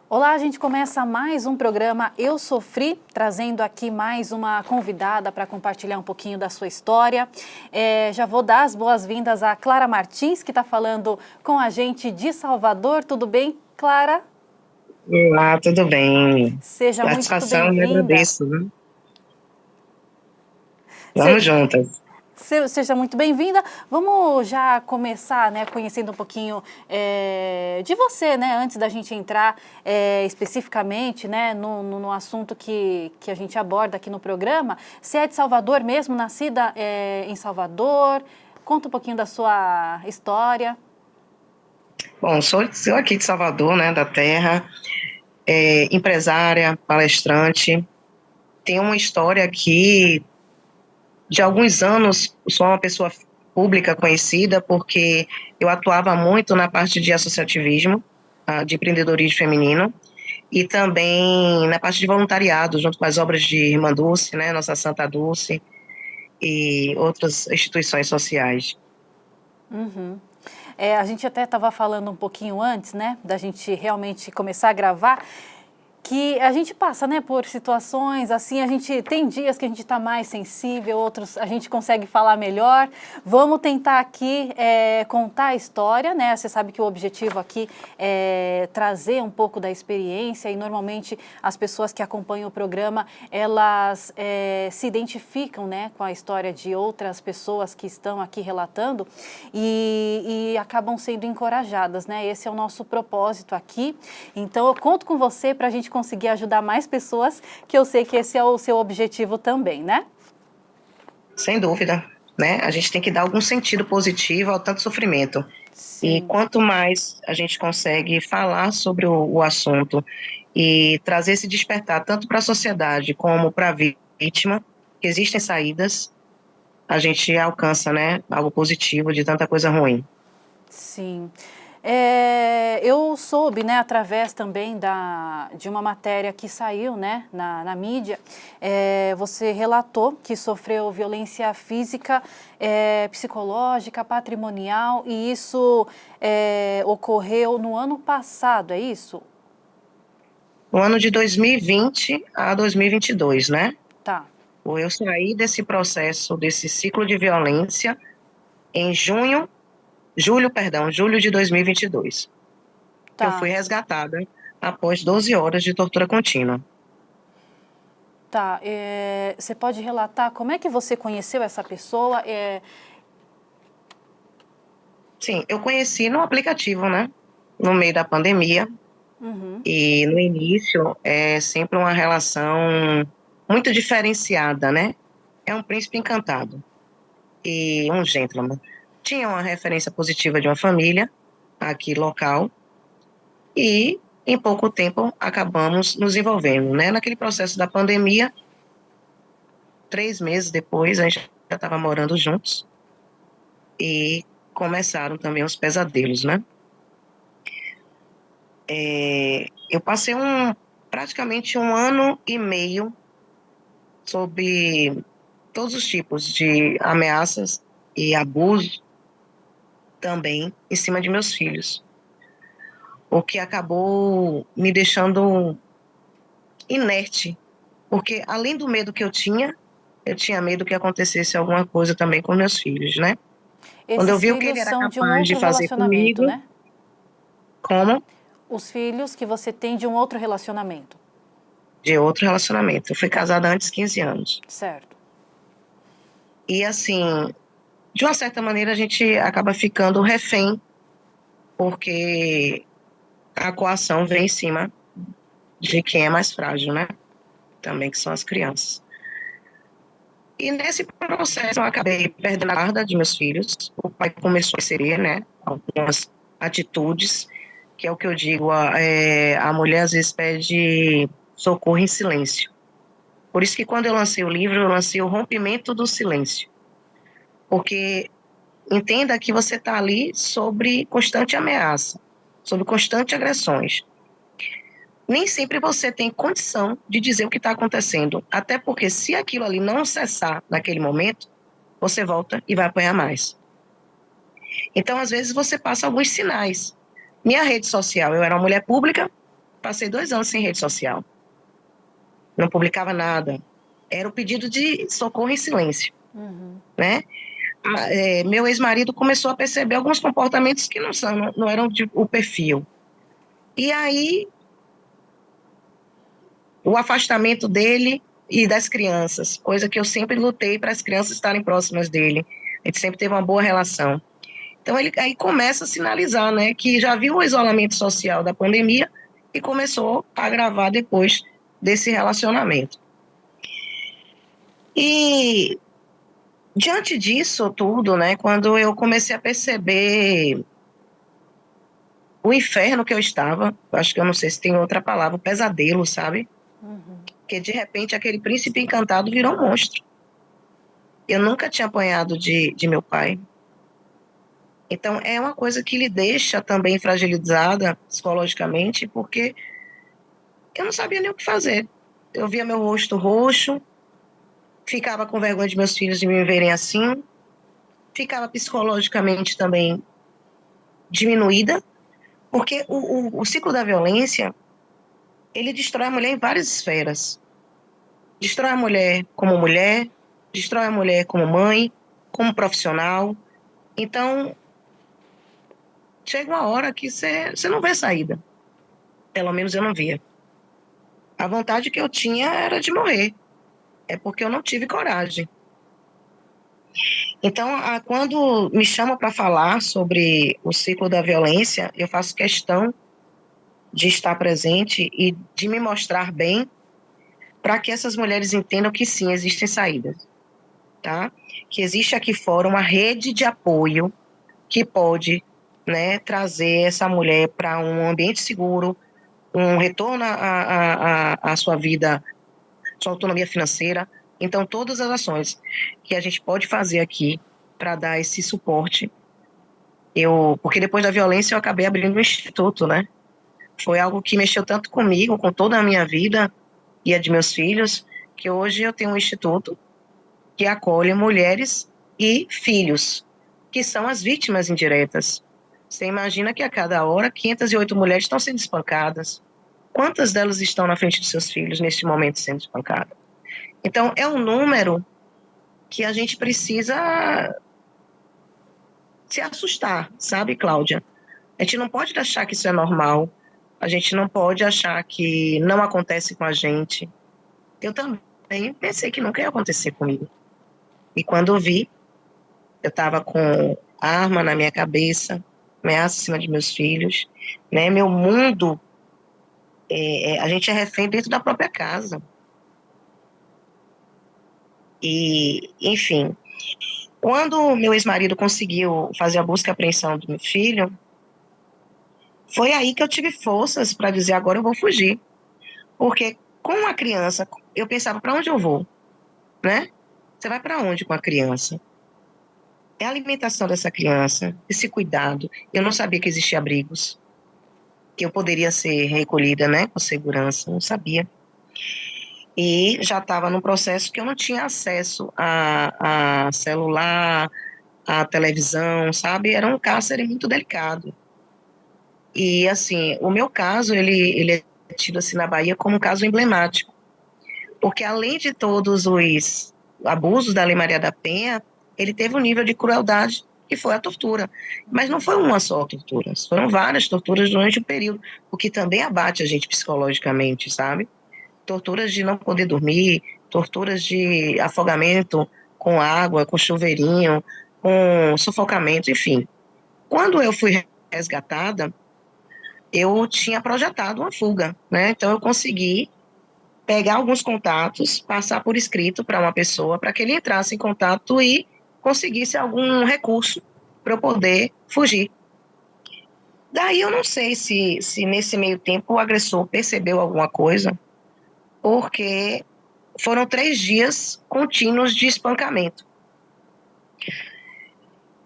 Olá, a gente começa mais um programa Eu Sofri, trazendo aqui mais uma convidada para compartilhar um pouquinho da sua história. Já vou dar as boas-vindas à Clara Martins, que está falando com a gente de Salvador. Tudo bem, Clara? Olá, tudo bem? Seja muito Satisfação, me bem-vinda. agradeço, né? Vamos juntas. Seja muito bem-vinda. Vamos já começar, né, conhecendo um pouquinho de você, né, antes da gente entrar especificamente, né, no assunto que a gente aborda aqui no programa. Você é de Salvador mesmo, nascida em Salvador? Conta um pouquinho da sua história. Bom, sou aqui de Salvador, né, da terra, empresária, palestrante. Tenho uma história aqui de alguns anos, sou uma pessoa pública conhecida porque eu atuava muito na parte de associativismo, de empreendedorismo feminino, e também na parte de voluntariado, junto com as obras de Irmã Dulce, né, Nossa Santa Dulce, e outras instituições sociais. Uhum. A gente até estava falando um pouquinho antes, né, da gente realmente começar a gravar, que a gente passa, né, por situações assim, a gente tem dias que a gente está mais sensível, outros a gente consegue falar melhor. Vamos tentar aqui contar a história, né? Você sabe que o objetivo aqui é trazer um pouco da experiência e normalmente as pessoas que acompanham o programa, elas se identificam, né, com a história de outras pessoas que estão aqui relatando e acabam sendo encorajadas, né? Esse é o nosso propósito aqui. Então eu conto com você para a gente conseguir ajudar mais pessoas, que eu sei que esse é o seu objetivo também, né? Sem dúvida, né? A gente tem que dar algum sentido positivo ao tanto sofrimento. E Sim. quanto mais a gente consegue falar sobre o assunto e trazer esse despertar tanto para a sociedade como para a vítima, que existem saídas, a gente alcança, né, algo positivo de tanta coisa ruim. Sim. Eu soube, né, através também de uma matéria que saiu, né, na mídia, você relatou que sofreu violência física, psicológica, patrimonial, e isso ocorreu no ano passado, é isso? No ano de 2020 a 2022, né? Tá, Eu saí desse processo, desse ciclo de violência em julho de 2022. Que eu tá. fui resgatada após 12 horas de tortura contínua. Tá, você pode relatar como é que você conheceu essa pessoa? Sim, eu conheci no aplicativo, né? No meio da pandemia. Uhum, E no início é sempre uma relação muito diferenciada, né? É um príncipe encantado e um gentleman. Tinha uma referência positiva de uma família aqui local e em pouco tempo acabamos nos envolvendo, né? Naquele processo da pandemia, 3 meses depois, a gente já estava morando juntos e começaram também os pesadelos, né? Eu passei praticamente 1 ano e meio sob todos os tipos de ameaças e abuso também em cima de meus filhos, o que acabou me deixando inerte, porque além do medo que eu tinha medo que acontecesse alguma coisa também com meus filhos, né? Quando eu esses vi o que filhos ele era são de um capaz de outro fazer relacionamento, comigo, né? como Os filhos que você tem de um outro relacionamento. de outro relacionamento. Eu fui Tá, casada antes de 15 anos. certo. E assim, de uma certa maneira a gente acaba ficando refém, porque a coação vem em cima de quem é mais frágil, né? Também que são as crianças. E nesse processo eu acabei perdendo a guarda de meus filhos. O pai começou a inserir, né, algumas atitudes, que é o que eu digo, a mulher às vezes pede socorro em silêncio. Por isso que quando eu lancei o livro, eu lancei o rompimento do silêncio. Porque entenda que você está ali sobre constante ameaça, sobre constante agressões. Nem sempre você tem condição de dizer o que está acontecendo, até porque se aquilo ali não cessar naquele momento, você volta e vai apanhar mais. Então, às vezes, você passa alguns sinais. Minha rede social, eu era uma mulher pública, Passei 2 anos sem rede social. Não publicava nada. Era o pedido de socorro em silêncio, né? Meu ex-marido começou a perceber alguns comportamentos que não eram o perfil. E aí, o afastamento dele e das crianças, coisa que eu sempre lutei para as crianças estarem próximas dele. A gente sempre teve uma boa relação. Então, ele aí começa a sinalizar, né, que já viu o isolamento social da pandemia e começou a agravar depois desse relacionamento. E diante disso tudo, né, quando eu comecei a perceber o inferno que eu estava, acho que eu não sei se tem outra palavra, o pesadelo, sabe? Porque de repente aquele príncipe encantado virou um monstro. Eu nunca tinha apanhado de meu pai. Então é uma coisa que lhe deixa também fragilizada psicologicamente, porque eu não sabia nem o que fazer. Eu via meu rosto roxo, ficava com vergonha de meus filhos de me verem assim, ficava psicologicamente também diminuída, porque o ciclo da violência, ele destrói a mulher em várias esferas. Destrói a mulher, destrói a mulher como mãe, como profissional. Então, chega uma hora que você não vê saída. Pelo menos eu não via. A vontade que eu tinha era de morrer. É porque eu não tive coragem. Então, quando me chamam para falar sobre o ciclo da violência, eu faço questão de estar presente e de me mostrar bem para que essas mulheres entendam que sim, existem saídas, tá? Que existe aqui fora uma rede de apoio que pode, né, trazer essa mulher para um ambiente seguro, um retorno à sua vida, sua autonomia financeira. Então, todas as ações que a gente pode fazer aqui para dar esse suporte. Porque depois da violência eu acabei abrindo um instituto, né? Foi algo que mexeu tanto comigo, com toda a minha vida e a de meus filhos, que hoje eu tenho um instituto que acolhe mulheres e filhos, que são as vítimas indiretas. Você imagina que a cada hora 508 mulheres estão sendo espancadas. Quantas delas estão na frente dos seus filhos neste momento sendo espancadas? Então, é um número que a gente precisa se assustar, sabe, Cláudia? A gente não pode achar que isso é normal. A gente não pode achar que não acontece com a gente. Eu também pensei que nunca ia acontecer comigo. E quando eu vi, eu estava com arma na minha cabeça, ameaça em cima de meus filhos, né? Meu mundo, a gente é refém dentro da própria casa. E, enfim, quando meu ex-marido conseguiu fazer a busca e apreensão do meu filho, foi aí que eu tive forças para dizer, agora eu vou fugir. Porque com a criança, eu pensava, para onde eu vou? Né? Você vai para onde com a criança? É a alimentação dessa criança, esse cuidado. Eu não sabia que existia abrigos, que eu poderia ser recolhida, né, com segurança, não sabia. E já estava num processo que eu não tinha acesso a celular, a televisão, sabe? Era um cárcere muito delicado. E, assim, o meu caso, ele é tido, assim, na Bahia como um caso emblemático. Porque, além de todos os abusos da Lei Maria da Penha, ele teve um nível de crueldade que foi a tortura. Mas não foi uma só tortura, foram várias torturas durante o período, o que também abate a gente psicologicamente, sabe? Torturas de não poder dormir, torturas de afogamento com água, com chuveirinho, com sufocamento, enfim. Quando eu fui resgatada, eu tinha projetado uma fuga, né? Então eu consegui pegar alguns contatos, passar por escrito para uma pessoa, para que ele entrasse em contato e conseguisse algum recurso para eu poder fugir. Daí eu não sei se nesse meio tempo o agressor percebeu alguma coisa, porque foram 3 dias contínuos de espancamento.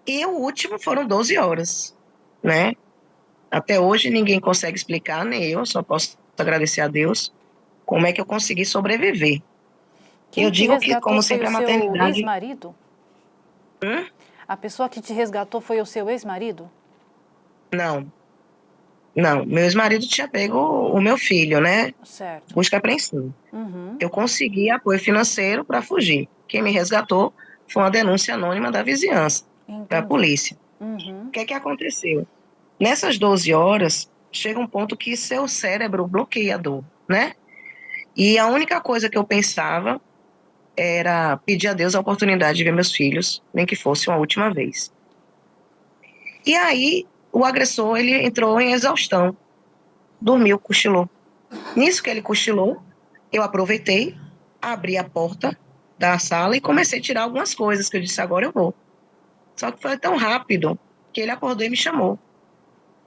E o último foram 12 horas, né? Até hoje ninguém consegue explicar, nem eu, só posso agradecer a Deus, como é que eu consegui sobreviver. Quem Eu te digo que, resgatou como foi sempre, o a seu maternidade... ex-marido? A pessoa que te resgatou foi o seu ex-marido? Não. Não, meu ex-marido tinha pego o meu filho, né? Certo. Busca e apreensão. Uhum. Eu consegui apoio financeiro para fugir. Quem me resgatou foi uma denúncia anônima da vizinhança, para a Entendi. polícia. O Uhum. que aconteceu? Nessas 12 horas, chega um ponto que seu cérebro bloqueia a dor, né? E a única coisa que eu pensava era pedir a Deus a oportunidade de ver meus filhos, nem que fosse uma última vez. E aí, o agressor, ele entrou em exaustão, dormiu, cochilou. Nisso que ele cochilou, eu aproveitei, abri a porta da sala e comecei a tirar algumas coisas, que eu disse, agora eu vou. Só que foi tão rápido que ele acordou e me chamou.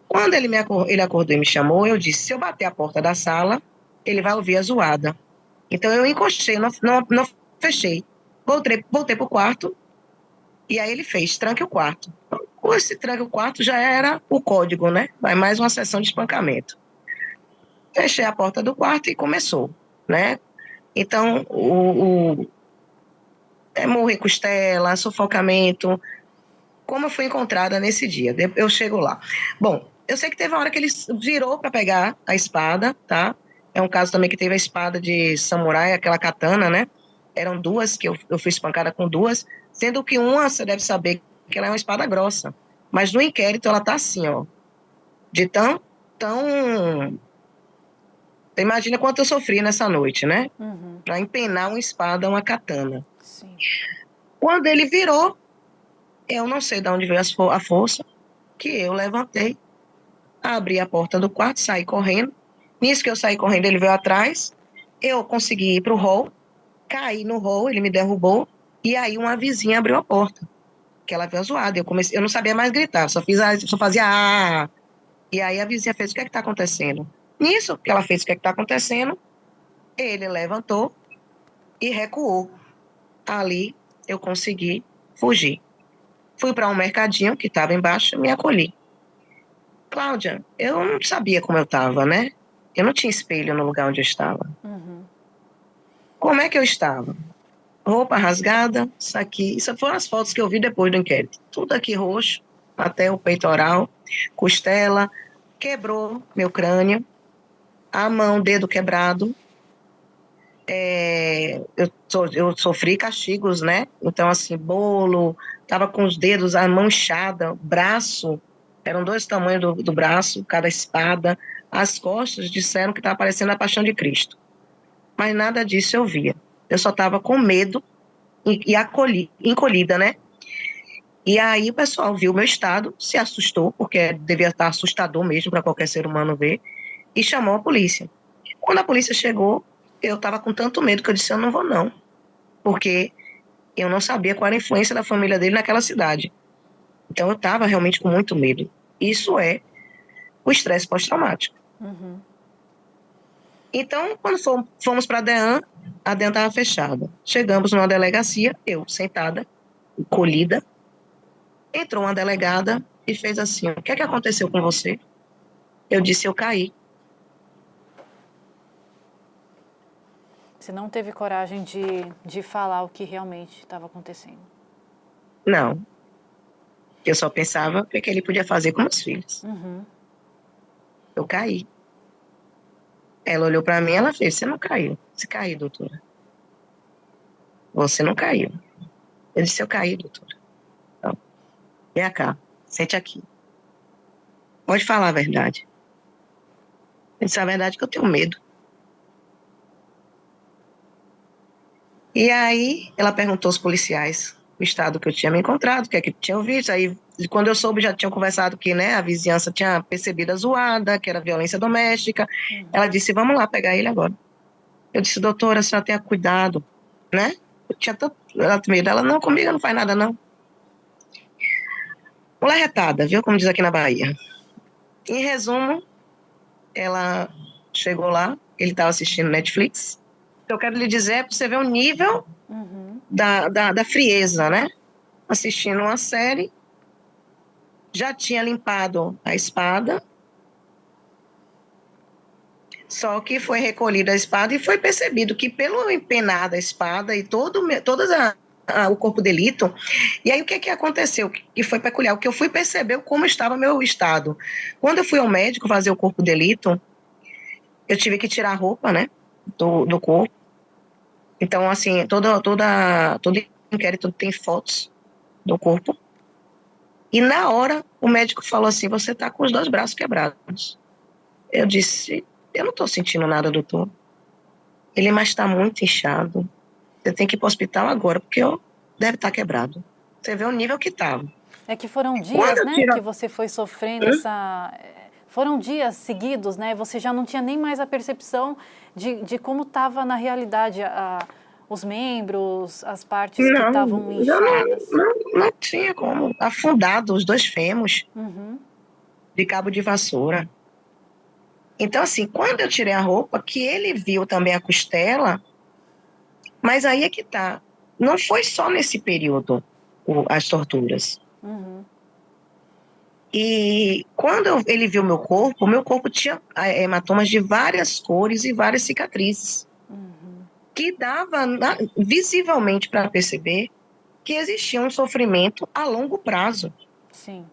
Quando ele acordou e me chamou, eu disse, se eu bater a porta da sala, ele vai ouvir a zoada. Então eu encostei, não fechei. Voltei pro quarto, e aí ele fez, tranque o quarto. Com esse tranque o quarto já era o código, né? Vai mais uma sessão de espancamento. Fechei a porta do quarto e começou, né? Então, murro em costela, sufocamento, como eu fui encontrada nesse dia. Eu chego lá. Bom, eu sei que teve uma hora que ele virou para pegar a espada, tá? É um caso também que teve a espada de samurai, aquela katana, né? Eram duas, que eu fui espancada com duas, sendo que uma, você deve saber, que ela é uma espada grossa. Mas no inquérito ela tá assim, ó, de tão... Você imagina quanto eu sofri nessa noite, né? Uhum. Para empenar uma espada, uma katana. Sim. Quando ele virou, eu não sei de onde veio a força, que eu levantei, abri a porta do quarto, saí correndo. Nisso que eu saí correndo, ele veio atrás. Eu consegui ir para o hall, caí no hall, ele me derrubou. E aí uma vizinha abriu a porta, que ela veio zoada. Eu não sabia mais gritar, só fazia ah. E aí a vizinha fez, o que está acontecendo? Nisso que ela fez, o que está acontecendo? Ele levantou e recuou. Ali eu consegui fugir. Fui para um mercadinho que estava embaixo e me acolhi. Cláudia, eu não sabia como eu estava, né? Eu não tinha espelho no lugar onde eu estava. Uhum. Como é que eu estava? Roupa rasgada, isso aqui. Isso foram as fotos que eu vi depois do inquérito. Tudo aqui roxo, até o peitoral, costela, quebrou meu crânio, a mão, dedo quebrado. Eu sofri castigos, né? Então, assim, bolo, tava com os dedos, a mão inchada, braço, eram dois tamanhos do braço, cada espada. As costas disseram que estava parecendo a Paixão de Cristo. Mas nada disso eu via. Eu só estava com medo e encolhida, né? E aí o pessoal viu o meu estado, se assustou, porque devia estar assustador mesmo para qualquer ser humano ver, e chamou a polícia. Quando a polícia chegou, eu estava com tanto medo que eu disse, eu não vou não, porque eu não sabia qual era a influência da família dele naquela cidade. Então eu estava realmente com muito medo. Isso é o estresse pós-traumático. Uhum. Então, quando fomos para a DEAN estava fechada. Chegamos numa delegacia, eu sentada, colhida. Entrou uma delegada e fez assim: o que é que aconteceu com você? Eu disse: eu caí. Você não teve coragem de falar o que realmente estava acontecendo. Não. Eu só pensava o que ele podia fazer com meus filhos. Uhum. Eu caí. Ela olhou para mim e ela fez: você não caiu. Você caiu, doutora. Você não caiu. Eu disse: eu caí, doutora. Então, vem cá, sente aqui. Pode falar a verdade. Eu disse: a verdade é que eu tenho medo. E aí ela perguntou aos policiais o estado que eu tinha me encontrado, o que é que tinham visto. Aí, quando eu soube, já tinham conversado que, né, a vizinhança tinha percebido a zoada, que era violência doméstica. Uhum. Ela disse: vamos lá pegar ele agora. Eu disse: doutora, a senhora tenha cuidado, né? Eu tinha tanto medo. Ela: não, comigo não faz nada, não. Mulher retada, viu? Como diz aqui na Bahia. Em resumo, ela chegou lá, ele estava assistindo Netflix. O que eu quero lhe dizer é para você ver o nível Uhum. da frieza, né? Assistindo uma série, já tinha limpado a espada, só que foi recolhida a espada e foi percebido que pelo empenar da espada e todas o corpo de delito. E aí o que aconteceu? Que foi peculiar. O que eu fui perceber como estava meu estado. Quando eu fui ao médico fazer o corpo de delito, eu tive que tirar a roupa, né, do corpo. Então, assim, todo inquérito tem fotos do corpo. E na hora, o médico falou assim, você está com os 2 braços quebrados. Eu disse, eu não estou sentindo nada, doutor. Ele, mas está muito inchado. Você tem que ir para o hospital agora, porque deve estar quebrado. Você vê o nível que estava. É que foram Quando dias, eu né, tiro... que você foi sofrendo essa... Foram dias seguidos, né? Você já não tinha nem mais a percepção de como estava na realidade os membros, as partes que estavam Não, já inchadas. não tinha como. Afundado, os 2 fêmurs Uhum. de cabo de vassoura. Então, assim, quando eu tirei a roupa, que ele viu também a costela, mas aí é que tá. Não foi só nesse período as torturas. Uhum. E quando ele viu meu corpo tinha hematomas de várias cores e várias cicatrizes, que dava visivelmente para perceber que existia um sofrimento a longo prazo. Sim.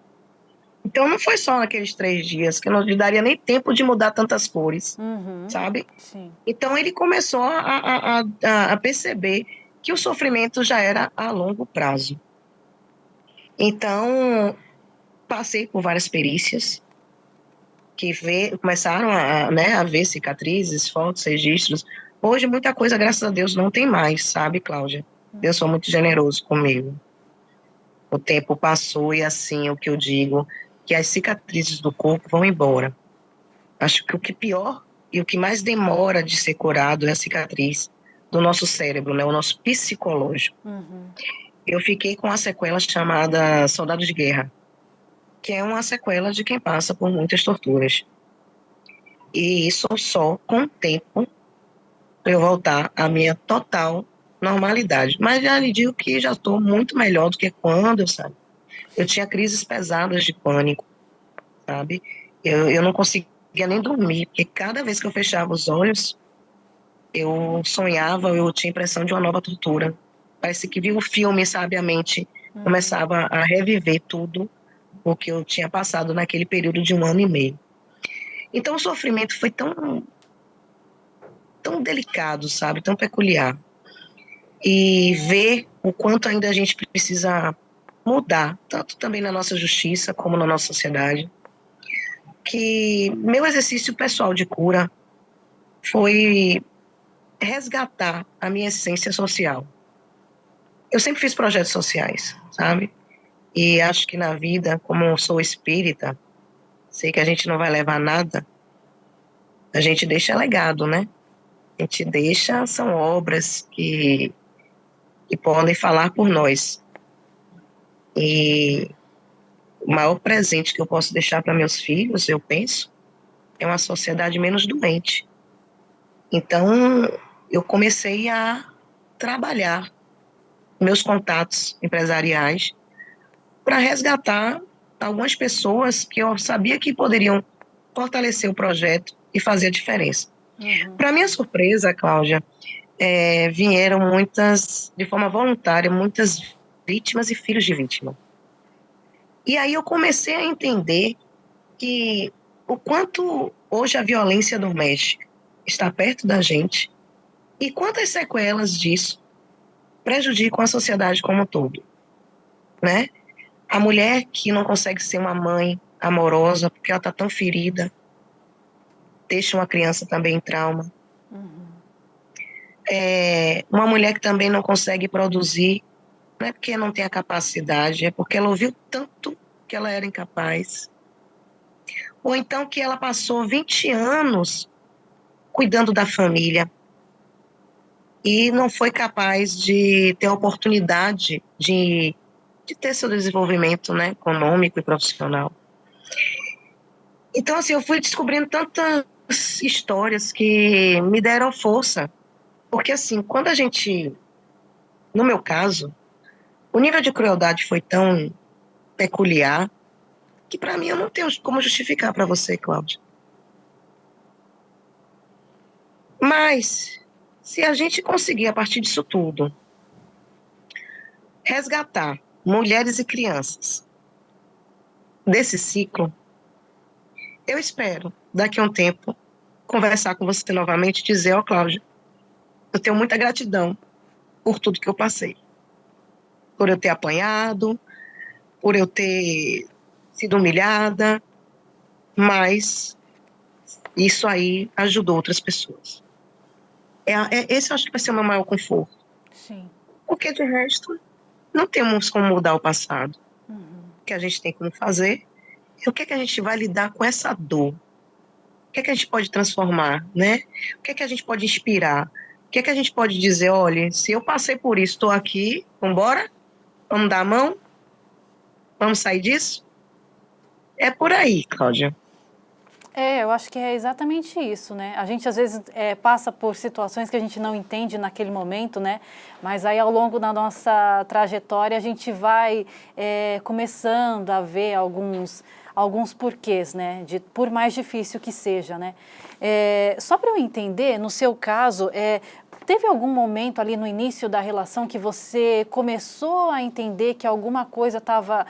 Então não foi só naqueles 3 dias, que não lhe daria nem tempo de mudar tantas cores, Uhum. sabe? Sim. Então ele começou a perceber que o sofrimento já era a longo prazo. Então, passei por várias perícias que começaram né, a ver cicatrizes, fotos, registros. Hoje, muita coisa, graças a Deus, não tem mais, sabe, Cláudia? Deus foi muito generoso comigo. O tempo passou e, assim, o que eu digo, que as cicatrizes do corpo vão embora. Acho que o que pior e o que mais demora de ser curado é a cicatriz do nosso cérebro, né, o nosso psicológico. Uhum. Eu fiquei com uma sequela chamada soldado de guerra, que é uma sequela de quem passa por muitas torturas. E isso só com o tempo para eu voltar à minha total normalidade. Mas já lhe digo que já estou muito melhor do que quando eu saí. Eu tinha crises pesadas de pânico, sabe? Eu não conseguia nem dormir, porque cada vez que eu fechava os olhos, eu sonhava, eu tinha a impressão de uma nova tortura. Parece que vi um filme, sabe? A mente começava a reviver tudo o que eu tinha passado naquele período de 1 ano e meio. Então o sofrimento foi tão delicado, sabe? Tão peculiar. E ver o quanto ainda a gente precisa mudar, tanto também na nossa justiça como na nossa sociedade, que meu exercício pessoal de cura foi resgatar a minha essência social. Eu sempre fiz projetos sociais, sabe? E acho que na vida, como eu sou espírita, sei que a gente não vai levar nada, a gente deixa legado, né? A gente deixa, são obras que podem falar por nós. E o maior presente que eu posso deixar para meus filhos, eu penso, é uma sociedade menos doente. Então, eu comecei a trabalhar meus contatos empresariais para resgatar algumas pessoas que eu sabia que poderiam fortalecer o projeto e fazer a diferença. Uhum. Para minha surpresa, Cláudia, vieram muitas, de forma voluntária, muitas vítimas e filhos de vítima. E aí eu comecei a entender que o quanto hoje a violência doméstica está perto da gente e quantas sequelas disso prejudicam a sociedade como um todo, né? A mulher que não consegue ser uma mãe amorosa porque ela está tão ferida, deixa uma criança também em trauma. Uma mulher que também não consegue produzir, não é porque não tem a capacidade, é porque ela ouviu tanto que ela era incapaz. Ou então que ela passou 20 anos cuidando da família e não foi capaz de ter a oportunidade de ter seu desenvolvimento, né, econômico e profissional. Então, assim, eu fui descobrindo tantas histórias que me deram força. Porque, assim, quando a gente, no meu caso, o nível de crueldade foi tão peculiar que, para mim, eu não tenho como justificar para você, Cláudia. Mas, se a gente conseguir, a partir disso tudo, resgatar mulheres e crianças desse ciclo, eu espero, daqui a um tempo, conversar com você novamente e dizer, ó, Cláudia, eu tenho muita gratidão por tudo que eu passei. Por eu ter apanhado, por eu ter sido humilhada, mas isso aí ajudou outras pessoas. Esse eu acho que vai ser o meu maior conforto. Sim. Porque, de resto, não temos como mudar o passado. O que a gente tem como fazer é o que é que a gente vai lidar com essa dor. O que é que a gente pode transformar, né? O que é que a gente pode inspirar? O que é que a gente pode dizer, olha, se eu passei por isso, estou aqui, vamos embora? Vamos dar a mão? Vamos sair disso? É por aí, Cláudia. Eu acho que é exatamente isso, né? A gente às vezes passa por situações que a gente não entende naquele momento, né? Mas aí ao longo da nossa trajetória a gente vai começando a ver alguns porquês, né? Por mais difícil que seja, né? Só para eu entender, no seu caso, teve algum momento ali no início da relação que você começou a entender que alguma coisa estava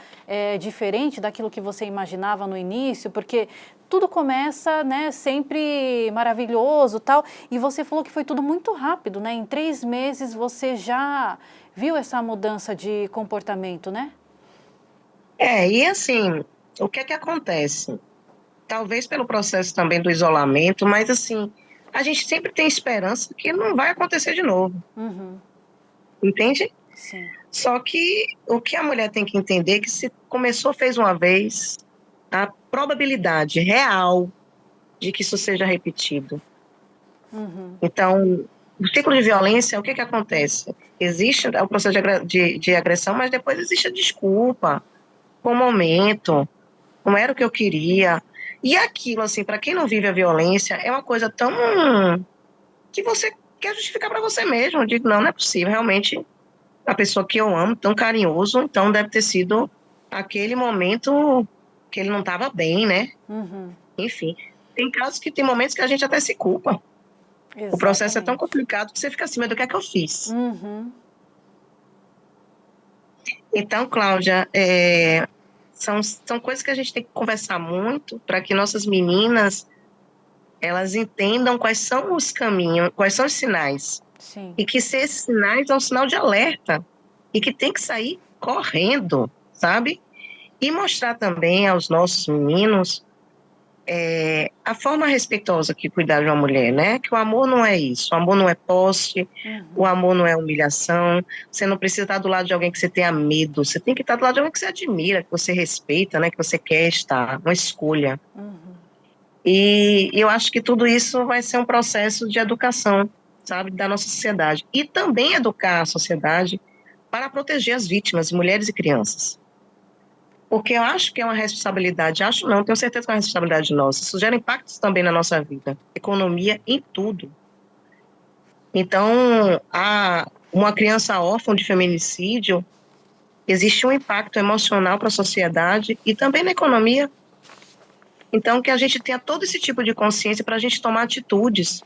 diferente daquilo que você imaginava no início? Porque tudo começa, né, sempre maravilhoso, tal, e você falou que foi tudo muito rápido, né? Em 3 meses você já viu essa mudança de comportamento, né? E assim, o que é que acontece? Talvez pelo processo também do isolamento, mas assim, a gente sempre tem esperança que não vai acontecer de novo. Entende? Sim. Só que o que a mulher tem que entender é que se começou, fez uma vez, a probabilidade real de que isso seja repetido. Então, o ciclo de violência, o que acontece? Existe o processo de agressão, mas depois existe a desculpa, o momento, não era o que eu queria. E aquilo, assim, para quem não vive a violência, é uma coisa tão que você quer justificar para você mesmo. Eu digo, não, não é possível, realmente, a pessoa que eu amo, tão carinhoso, então deve ter sido aquele momento que ele não estava bem, né? Enfim, tem casos que tem momentos que a gente até se culpa. Exatamente. O processo é tão complicado que você fica assim, mas do que é que eu fiz? Então, Cláudia, são coisas que a gente tem que conversar muito para que nossas meninas elas entendam quais são os caminhos, quais são os sinais. Sim. E que se esses sinais é um sinal de alerta e que tem que sair correndo, sabe? E mostrar também aos nossos meninos a forma respeitosa que cuidar de uma mulher, né? Que o amor não é isso, o amor não é posse, o amor não é humilhação, você não precisa estar do lado de alguém que você tenha medo, você tem que estar do lado de alguém que você admira, que você respeita, né? Que você quer estar, uma escolha. E eu acho que tudo isso vai ser um processo de educação, sabe, da nossa sociedade. E também educar a sociedade para proteger as vítimas, mulheres e crianças. Porque eu acho que é uma responsabilidade, acho não, tenho certeza que é uma responsabilidade nossa. Isso gera impactos também na nossa vida, economia, em tudo. Então, uma criança órfã de feminicídio, existe um impacto emocional para a sociedade e também na economia. Então, que a gente tenha todo esse tipo de consciência para a gente tomar atitudes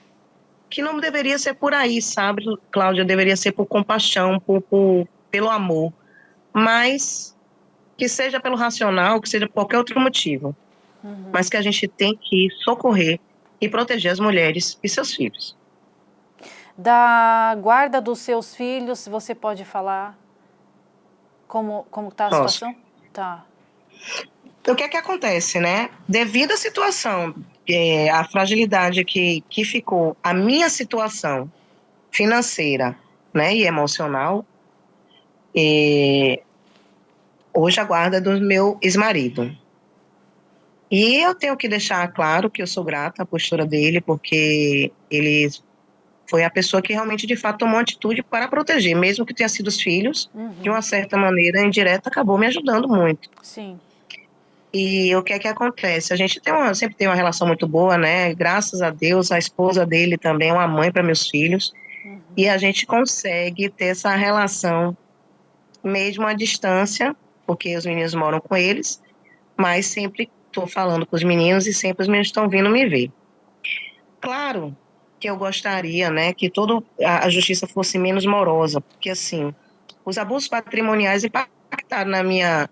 que não deveria ser por aí, sabe, Cláudia? Deveria ser por compaixão, pelo amor. Mas que seja pelo racional, que seja por qualquer outro motivo. Mas que a gente tem que socorrer e proteger as mulheres e seus filhos. Da guarda dos seus filhos, você pode falar como está a situação? Tá. O que é que acontece, né? Devido à situação, a fragilidade que ficou, a minha situação financeira, né, e emocional, hoje a guarda do meu ex-marido. E eu tenho que deixar claro que eu sou grata à postura dele, porque ele foi a pessoa que realmente, de fato, tomou atitude para proteger, mesmo que tenha sido os filhos, de uma certa maneira, indireta, acabou me ajudando muito. Sim. E o que é que acontece? A gente sempre tem uma relação muito boa, né? Graças a Deus, a esposa dele também é uma mãe para meus filhos. E a gente consegue ter essa relação, mesmo à distância, porque os meninos moram com eles, mas sempre estou falando com os meninos e sempre os meninos estão vindo me ver. Claro que eu gostaria, né, que toda a justiça fosse menos morosa, porque assim, os abusos patrimoniais impactaram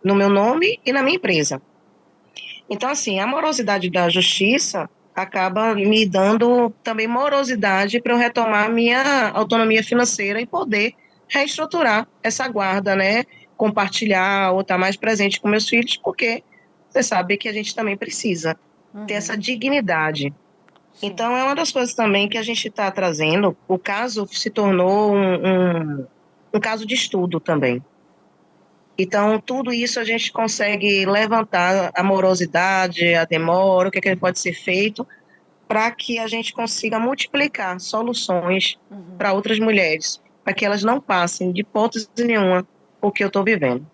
no meu nome e na minha empresa. Então, assim, a morosidade da justiça acaba me dando também morosidade para eu retomar minha autonomia financeira e poder reestruturar essa guarda, né? Compartilhar ou estar mais presente com meus filhos, porque você sabe que a gente também precisa ter essa dignidade. Sim. Então, é uma das coisas também que a gente está trazendo. O caso se tornou um caso de estudo também. Então, tudo isso a gente consegue levantar a morosidade, a demora, o que, é que pode ser feito, para que a gente consiga multiplicar soluções para outras mulheres, para que elas não passem de hipótese nenhuma o que eu estou vivendo.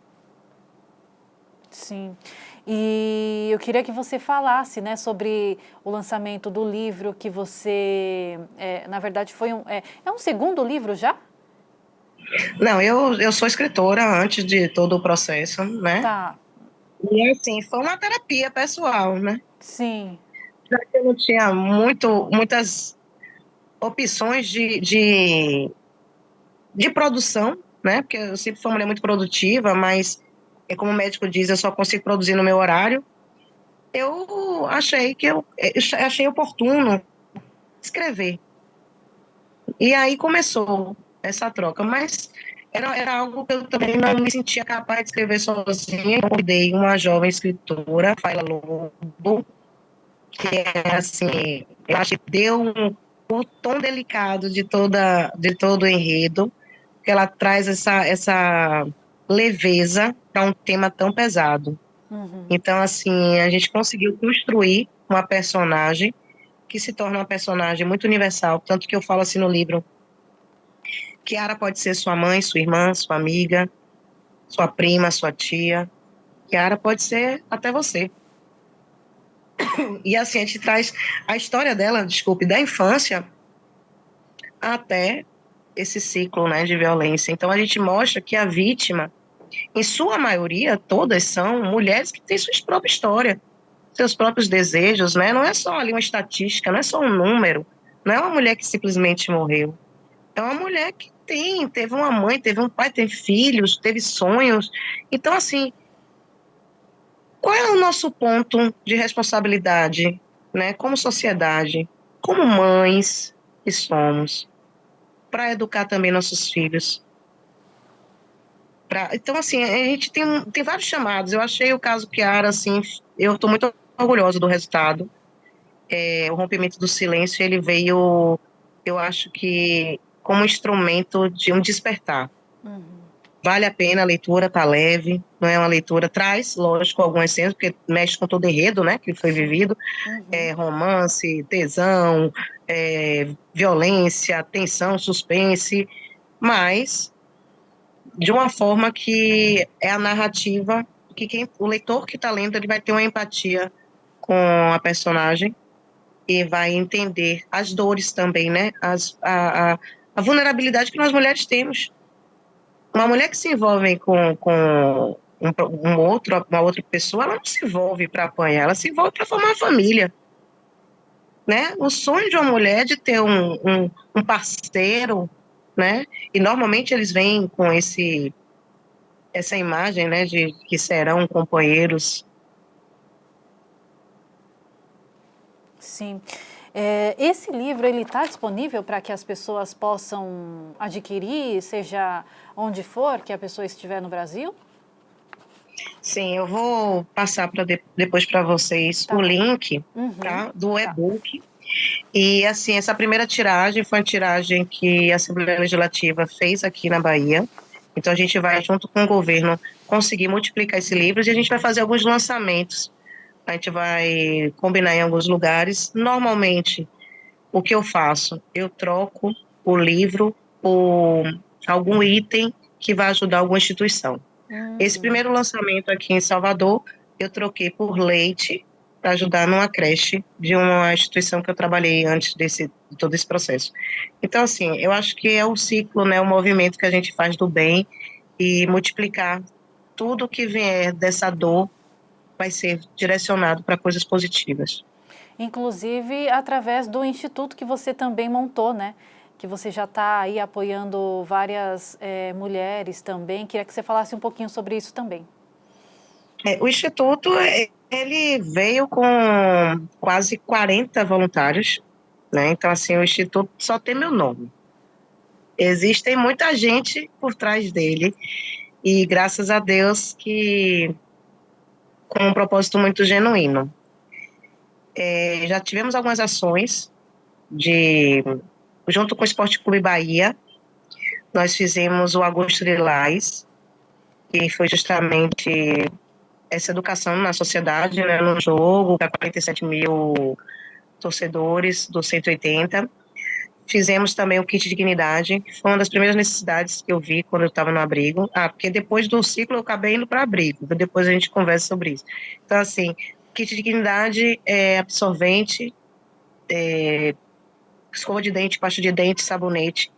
Sim. E eu queria que você falasse, né, sobre o lançamento do livro que você, na verdade, foi é um segundo livro já? Não, eu sou escritora antes de todo o processo, né? Tá. E assim, foi uma terapia pessoal, né? Sim. Já que eu não tinha muitas opções de produção, né? Porque eu sempre fui uma mulher muito produtiva, mas, como o médico diz, eu só consigo produzir no meu horário. Eu achei oportuno escrever. E aí começou essa troca, mas era algo que eu também não me sentia capaz de escrever sozinha. Eu convidei uma jovem escritora, Faila Lobo, que é assim, eu acho que deu o tom delicado de todo o enredo, que ela traz essa leveza para um tema tão pesado. Então, assim, a gente conseguiu construir uma personagem que se torna uma personagem muito universal, tanto que eu falo assim no livro, Kiara pode ser sua mãe, sua irmã, sua amiga, sua prima, sua tia. Kiara pode ser até você. E assim, a gente traz a história dela, desculpe, da infância até esse ciclo, né, de violência. Então, a gente mostra que a vítima, em sua maioria, todas são mulheres que têm sua própria história, seus próprios desejos, né? Não é só ali uma estatística, não é só um número, não é uma mulher que simplesmente morreu. É uma mulher que teve uma mãe, teve um pai, teve filhos, teve sonhos. Então, assim, qual é o nosso ponto de responsabilidade, né, como sociedade, como mães que somos, para educar também nossos filhos? Então, assim, a gente tem vários chamados. Eu achei o caso Kiara, assim, eu estou muito orgulhosa do resultado. O rompimento do silêncio, ele veio, eu acho que, como instrumento de um despertar. Vale a pena, a leitura tá leve, não é uma leitura, traz, lógico, algumas cenas, porque mexe com todo o enredo, né, que foi vivido, romance, tesão, violência, tensão, suspense, mas de uma forma que é a narrativa, que o leitor que está lendo, ele vai ter uma empatia com a personagem e vai entender as dores também, né, a vulnerabilidade que nós mulheres temos. Uma mulher que se envolve com uma outra pessoa, ela não se envolve para apanhar, ela se envolve para formar uma família, né? O sonho de uma mulher é de ter um parceiro, né? E normalmente eles vêm com essa imagem, né, de que serão companheiros. Sim. Esse livro, ele está disponível para que as pessoas possam adquirir, seja onde for que a pessoa estiver no Brasil? Sim, eu vou passar depois para vocês Tá o bom. link, tá, do Tá. e-book. E, assim, essa primeira tiragem foi uma tiragem que a Assembleia Legislativa fez aqui na Bahia. Então, a gente vai, junto com o governo, conseguir multiplicar esses livros e a gente vai fazer alguns lançamentos. A gente vai combinar em alguns lugares. Normalmente, o que eu faço? Eu troco o livro por algum item que vai ajudar alguma instituição. Esse primeiro lançamento aqui em Salvador, eu troquei por leite para ajudar numa creche de uma instituição que eu trabalhei antes de todo esse processo. Então, assim, eu acho que é o ciclo, né, o movimento que a gente faz do bem e multiplicar tudo que vier dessa dor vai ser direcionado para coisas positivas. Inclusive através do instituto que você também montou, né? que você já está aí apoiando várias mulheres também. Queria que você falasse um pouquinho sobre isso também. O Instituto, ele veio com quase 40 voluntários, né? Então, assim, o Instituto só tem meu nome. Existem muita gente por trás dele e graças a Deus que com um propósito muito genuíno. Já tivemos algumas ações junto com o Esporte Clube Bahia, nós fizemos o Agosto Lilás, que foi justamente essa educação na sociedade, né, no jogo, para 47 mil torcedores do 180. Fizemos também o kit dignidade, que foi uma das primeiras necessidades que eu vi quando eu estava no abrigo. Porque depois do ciclo eu acabei indo para abrigo, depois a gente conversa sobre isso. Então, assim, kit dignidade é absorvente, escova de dente, pasta de dente, sabonete.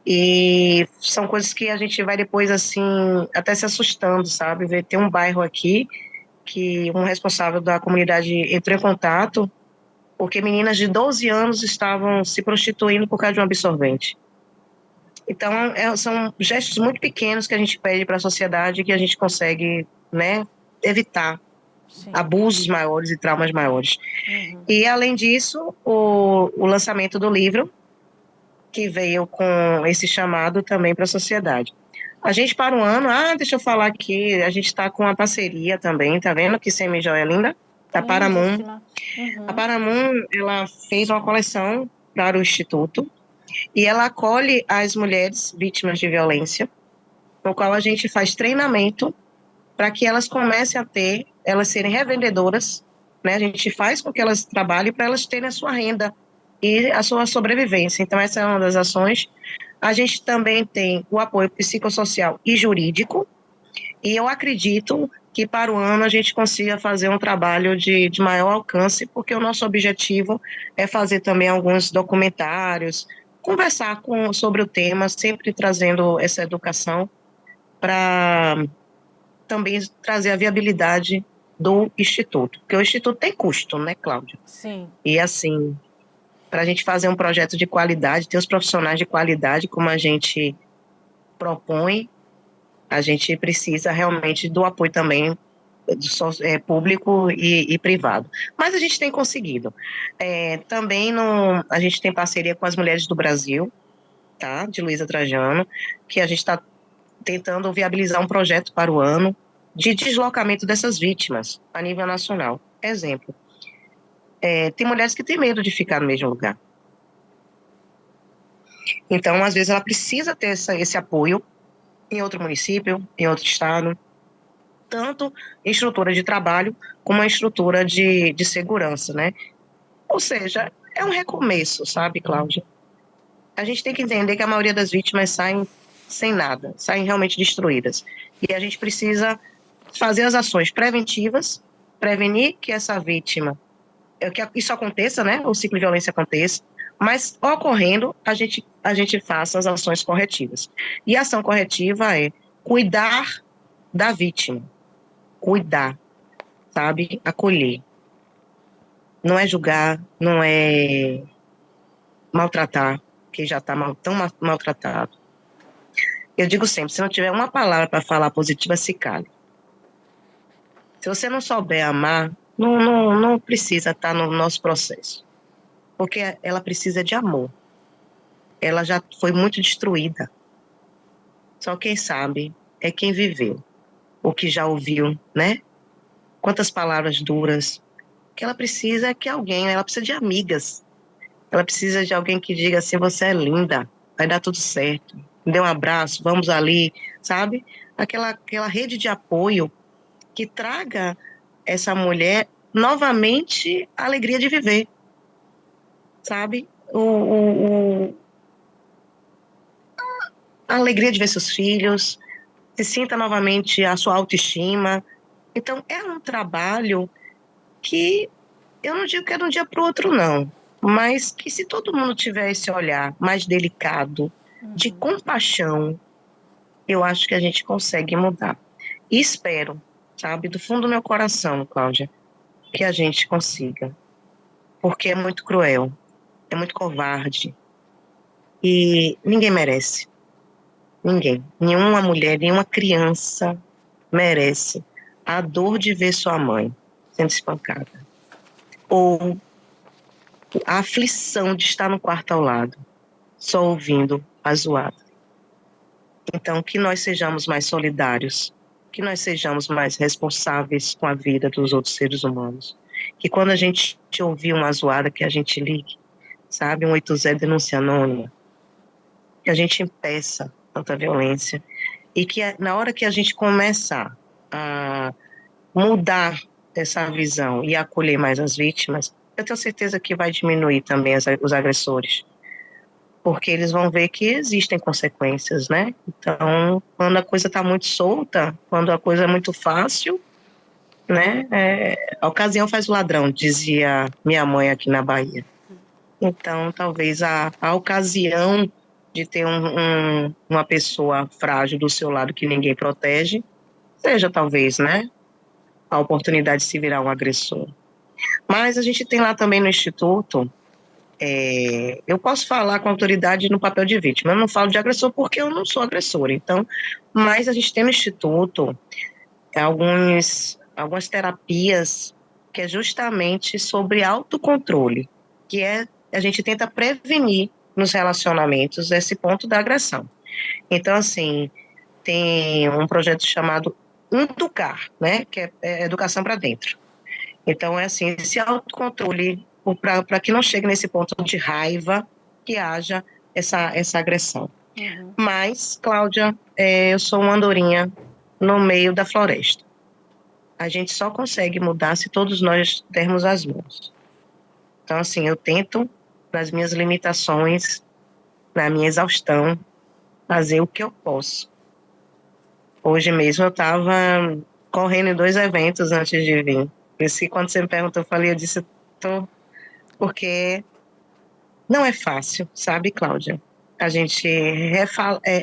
E são coisas que a gente vai depois, assim, até se assustando, sabe? Tem um bairro aqui que um responsável da comunidade entrou em contato porque meninas de 12 anos estavam se prostituindo por causa de um absorvente. Então, são gestos muito pequenos que a gente pede para a sociedade que a gente consegue, né, evitar Sim. abusos maiores e traumas maiores. E, além disso, o lançamento do livro, que veio com esse chamado também para a sociedade. A gente, para um ano, deixa eu falar aqui, a gente está com uma parceria também, tá vendo que semi-joia linda? Da Paramount. A Paramount, ela fez uma coleção para o Instituto e ela acolhe as mulheres vítimas de violência, no qual a gente faz treinamento para que elas comecem elas serem revendedoras, né? A gente faz com que elas trabalhem para elas terem a sua renda e a sua sobrevivência. Então, essa é uma das ações. A gente também tem o apoio psicossocial e jurídico, e eu acredito que para o ano a gente consiga fazer um trabalho de maior alcance, porque o nosso objetivo é fazer também alguns documentários, conversar sobre o tema, sempre trazendo essa educação para também trazer a viabilidade do Instituto, porque o Instituto tem custo, né, Cláudia? Sim. E assim, para a gente fazer um projeto de qualidade, ter os profissionais de qualidade como a gente propõe, a gente precisa realmente do apoio também público e privado. Mas a gente tem conseguido. Também a gente tem parceria com as Mulheres do Brasil, tá? De Luísa Trajano, que a gente está tentando viabilizar um projeto para o ano de deslocamento dessas vítimas a nível nacional. Exemplo, tem mulheres que têm medo de ficar no mesmo lugar. Então, às vezes, ela precisa ter esse apoio em outro município, em outro estado, tanto em estrutura de trabalho como em estrutura de segurança, né? Ou seja, é um recomeço, sabe, Cláudia? A gente tem que entender que a maioria das vítimas saem sem nada, saem realmente destruídas. E a gente precisa fazer as ações preventivas, prevenir que essa vítima, que isso aconteça, né? O ciclo de violência aconteça, mas ocorrendo, a gente faça as ações corretivas. E a ação corretiva é cuidar da vítima. Cuidar, sabe? Acolher. Não é julgar, não é maltratar, que já está tão maltratado. Eu digo sempre, se não tiver uma palavra para falar positiva, se cale. Se você não souber amar, não precisa estar no nosso processo. Porque ela precisa de amor. Ela já foi muito destruída. Só quem sabe é quem viveu. Ou que já ouviu, né? Quantas palavras duras. O que ela precisa é que ela precisa de amigas. Ela precisa de alguém que diga assim, você é linda, vai dar tudo certo. Me dê um abraço, vamos ali, sabe? Aquela rede de apoio que traga essa mulher novamente a alegria de viver, sabe? A alegria de ver seus filhos, se sinta novamente a sua autoestima. Então, é um trabalho que eu não digo que é de um dia para o outro, não, mas que se todo mundo tiver esse olhar mais delicado, de compaixão, eu acho que a gente consegue mudar. E espero, sabe, do fundo do meu coração, Cláudia, que a gente consiga. Porque é muito cruel, é muito covarde, E ninguém merece. Ninguém. Nenhuma mulher, nenhuma criança merece a dor de ver sua mãe sendo espancada. Ou a aflição de estar no quarto ao lado, só ouvindo a zoada. Então, que nós sejamos mais solidários, que nós sejamos mais responsáveis com a vida dos outros seres humanos. Que quando a gente ouvir uma zoada, que a gente ligue, sabe, 180 denúncia anônima, que a gente impeça tanta violência e que na hora que a gente começar a mudar essa visão e acolher mais as vítimas, eu tenho certeza que vai diminuir também os agressores, porque eles vão ver que existem consequências, né? Então, quando a coisa está muito solta, quando a coisa é muito fácil, né? A ocasião faz o ladrão, dizia minha mãe aqui na Bahia. Então, talvez a ocasião de ter uma pessoa frágil do seu lado que ninguém protege, seja talvez, né? A oportunidade de se virar um agressor. Mas a gente tem lá também no Instituto, eu posso falar com autoridade no papel de vítima, eu não falo de agressor porque eu não sou agressora, então, mas a gente tem no Instituto algumas terapias que é justamente sobre autocontrole, que a gente tenta prevenir nos relacionamentos esse ponto da agressão. Então, assim, tem um projeto chamado Educar, né, que é educação para dentro. Então, é assim, esse autocontrole para que não chegue nesse ponto de raiva, que haja essa agressão. Uhum. Mas, Cláudia, eu sou uma andorinha no meio da floresta. A gente só consegue mudar se todos nós dermos as mãos. Então, assim, eu tento, nas minhas limitações, na minha exaustão, fazer o que eu posso. Hoje mesmo eu estava correndo em 2 eventos antes de vir. Por isso que quando você me perguntou, eu falei, eu disse, porque não é fácil, sabe, Cláudia? A gente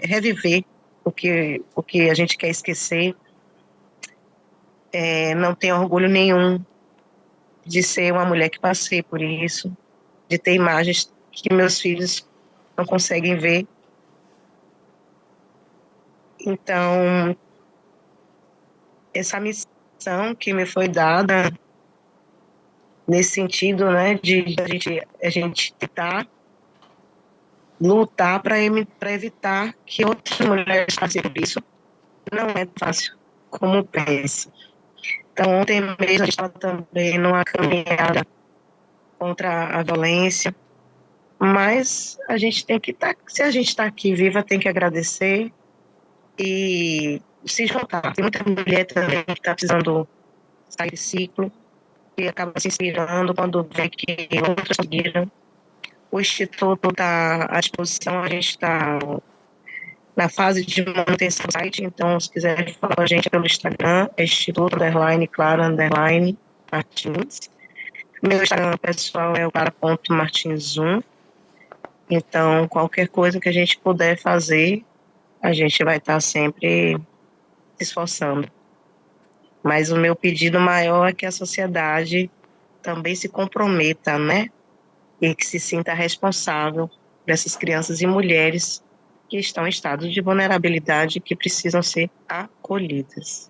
reviver o que a gente quer esquecer, não tenho orgulho nenhum de ser uma mulher que passei por isso, de ter imagens que meus filhos não conseguem ver. Então, essa missão que me foi dada nesse sentido, né, de a gente tentar lutar para evitar que outras mulheres passem por isso, não é fácil como pensa. Então, ontem mesmo a gente estava também numa caminhada contra a violência, mas a gente tem que estar, se a gente está aqui viva, tem que agradecer e se juntar. Tem muita mulher também que está precisando sair de ciclo, que acaba se inspirando quando vê que outras seguiram. O Instituto está à disposição, a gente está na fase de manutenção do site, então se quiser falar com a gente pelo Instagram, é Instituto_Clara_Martins. Meu Instagram pessoal é o clara.martins1. Então, qualquer coisa que a gente puder fazer, a gente vai estar sempre se esforçando. Mas o meu pedido maior é que a sociedade também se comprometa, né? E que se sinta responsável por essas crianças e mulheres que estão em estado de vulnerabilidade que precisam ser acolhidas.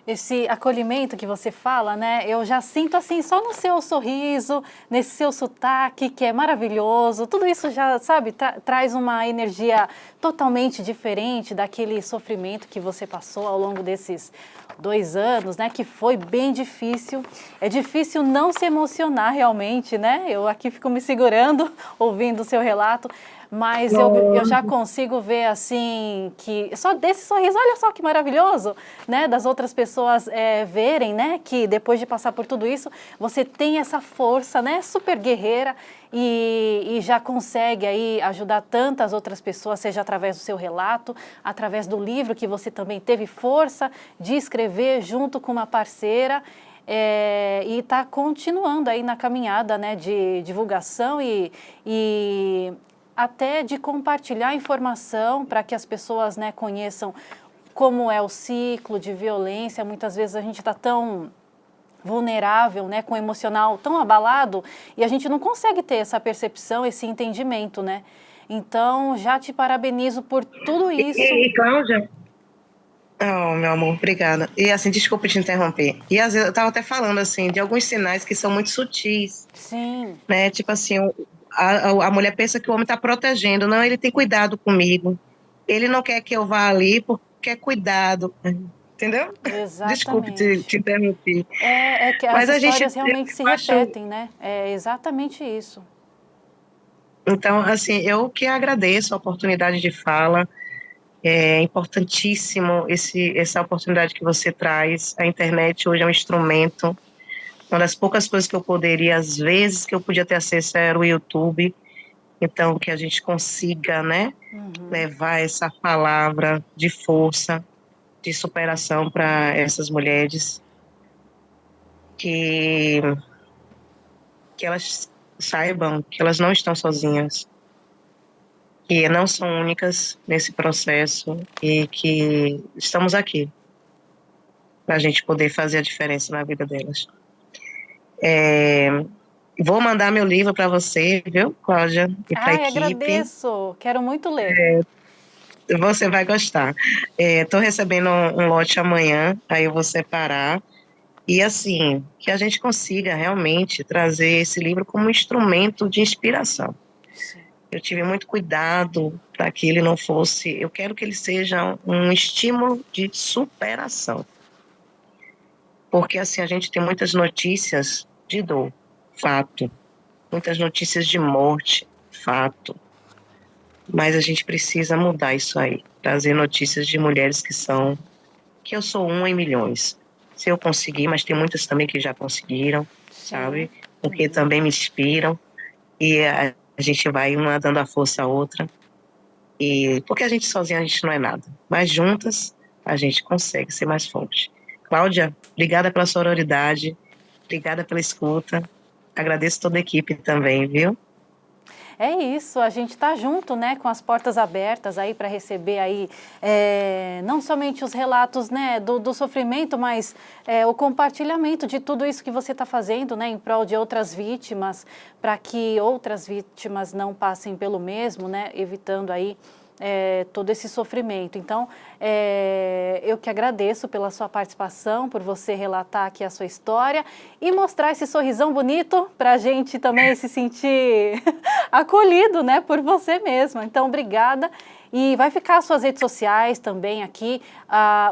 Esse acolhimento que você fala, né? Eu já sinto assim, só no seu sorriso, nesse seu sotaque, que é maravilhoso. Tudo isso já, sabe, traz uma energia totalmente diferente daquele sofrimento que você passou ao longo desses 2 anos, né? Que foi bem difícil. É difícil não se emocionar realmente, né? Eu aqui fico me segurando, ouvindo o seu relato. Mas eu já consigo ver assim que só desse sorriso, olha só que maravilhoso, né, das outras pessoas verem, né, que depois de passar por tudo isso, você tem essa força, né, super guerreira e já consegue aí ajudar tantas outras pessoas, seja através do seu relato, através do livro que você também teve força de escrever junto com uma parceira. E está continuando aí na caminhada, né, de divulgação e até de compartilhar informação para que as pessoas, né, conheçam como é o ciclo de violência. Muitas vezes a gente está tão vulnerável, né, com o emocional tão abalado e a gente não consegue ter essa percepção, esse entendimento, né? Então, já te parabenizo por tudo isso. E Cláudia, oh, meu amor, obrigada. E assim, desculpa te interromper. E às vezes eu estava até falando assim de alguns sinais que são muito sutis, Sim, né? Tipo assim, a mulher pensa que o homem está protegendo, não, ele tem cuidado comigo. Ele não quer que eu vá ali porque quer cuidado, entendeu? Desculpe exatamente. te interromper. É que as Mas a gente, histórias realmente se eu acho, repetem, né? É exatamente isso. então, assim, eu que agradeço a oportunidade de fala. É importantíssimo essa oportunidade que você traz. A internet hoje é um instrumento. Uma das poucas coisas que eu poderia, às vezes, que eu podia ter acesso era o YouTube. Então, que a gente consiga, né, levar essa palavra de força, de superação para essas mulheres, que, que elas saibam que elas não estão sozinhas, que não são únicas nesse processo e que estamos aqui para a gente poder fazer a diferença na vida delas. Vou mandar meu livro para você, viu, Cláudia, e para a Ai, equipe. agradeço. Quero muito ler. Você vai gostar. Estou recebendo um lote amanhã, aí eu vou separar. E assim, que a gente consiga realmente trazer esse livro como um instrumento de inspiração. Sim. Eu tive muito cuidado para que ele não fosse. Eu quero que ele seja um estímulo de superação. Porque assim, a gente tem muitas notícias de dor, fato. Muitas notícias de morte, fato. Mas a gente precisa mudar isso aí. Trazer notícias de mulheres que eu sou uma em milhões. Se eu conseguir, mas tem muitas também que já conseguiram, Sim. sabe? Porque também me inspiram. E a gente vai uma dando a força à outra. E porque a gente sozinha a gente não é nada. Mas juntas a gente consegue ser mais forte. Cláudia, obrigada pela sororidade. Obrigada pela escuta. Agradeço toda a equipe também, viu? É isso, a gente está junto, né, com as portas abertas aí para receber aí não somente os relatos, né, do sofrimento, mas o compartilhamento de tudo isso que você está fazendo, né, em prol de outras vítimas, para que outras vítimas não passem pelo mesmo, né, evitando aí todo esse sofrimento. Então, eu que agradeço pela sua participação, por você relatar aqui a sua história e mostrar esse sorrisão bonito para a gente também se sentir acolhido, né, por você mesma. Então, obrigada. E vai ficar as suas redes sociais também aqui,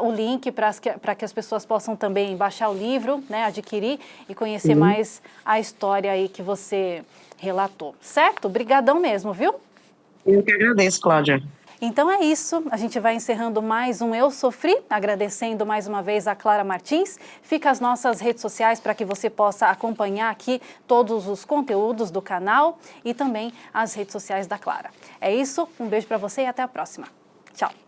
o link para que as pessoas possam também baixar o livro, né, adquirir e conhecer mais a história aí que você relatou, certo? Obrigadão mesmo, viu? Eu que agradeço, Cláudia. Então é isso, a gente vai encerrando mais um Eu Sofri, agradecendo mais uma vez a Clara Martins. Fica as nossas redes sociais para que você possa acompanhar aqui todos os conteúdos do canal e também as redes sociais da Clara. É isso, um beijo para você e até a próxima. Tchau!